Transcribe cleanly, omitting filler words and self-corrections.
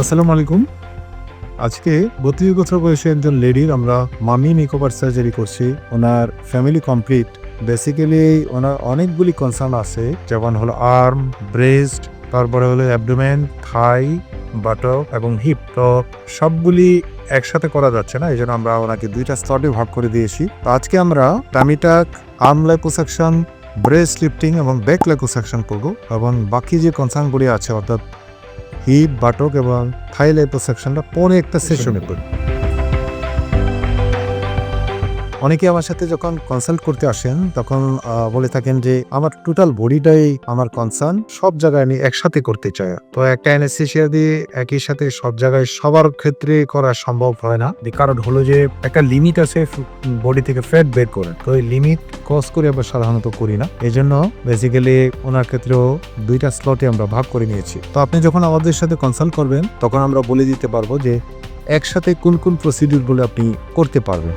আসসালামু আলাইকুম। আজকে ৩২ বছর বয়সী একজন লেডির আমরা মামি মেকওভার সার্জারি করছি। ওনার ফ্যামিলি কমপ্লিট। বেসিক্যালি ওনার অনেকগুলি কনসার্ন আছে, যেমন হলো আর্ম, ব্রেস্ট, তারপরে হলো অ্যাবডোমেন, থাই, বাটক এবং হিপ। তো সবগুলি একসাথে করা যাচ্ছে না, এই জন্য আমরা ওনাকে 2টা স্লটে ভাগ করে দিয়েছি। তো আজকে আমরা tummy tuck, arm liposuction, breast lifting এবং ব্যাক লাইপোসাকশন করবো, এবং বাকি যে কনসার্নগুলি আছে অর্থাৎ হিপ, বাটক এবং থাই লাইপোসাকশনটা পরে একটা সেশনে করি। অনেকে আমার সাথে যখন কনসাল্ট করতে আসেন তখন বলে থাকেন যে আমার টোটাল বডিটাই আমার কনসার্ন, সব জায়গায় আমি একসাথে করতে চাই। তো একটা অ্যানেস্থেসিয়া দিয়ে একই সাথে সব জায়গায় সবার ক্ষেত্রে করা সম্ভব হয় না। কারণ হলো যে একটা লিমিট আছে বডি থেকে ফ্যাট বের করে, তো এই লিমিট ক্রস করে আমরা সাধারণত করি না। এই জন্য বেসিক্যালি ওনার ক্ষেত্রেও 2টা স্লটে আমরা ভাগ করে নিয়েছি। তো আপনি যখন আমাদের সাথে কনসাল্ট করবেন তখন আমরা বলে দিতে পারবো যে একসাথে কোন কোন প্রসিডিউর বলে আপনি করতে পারবেন।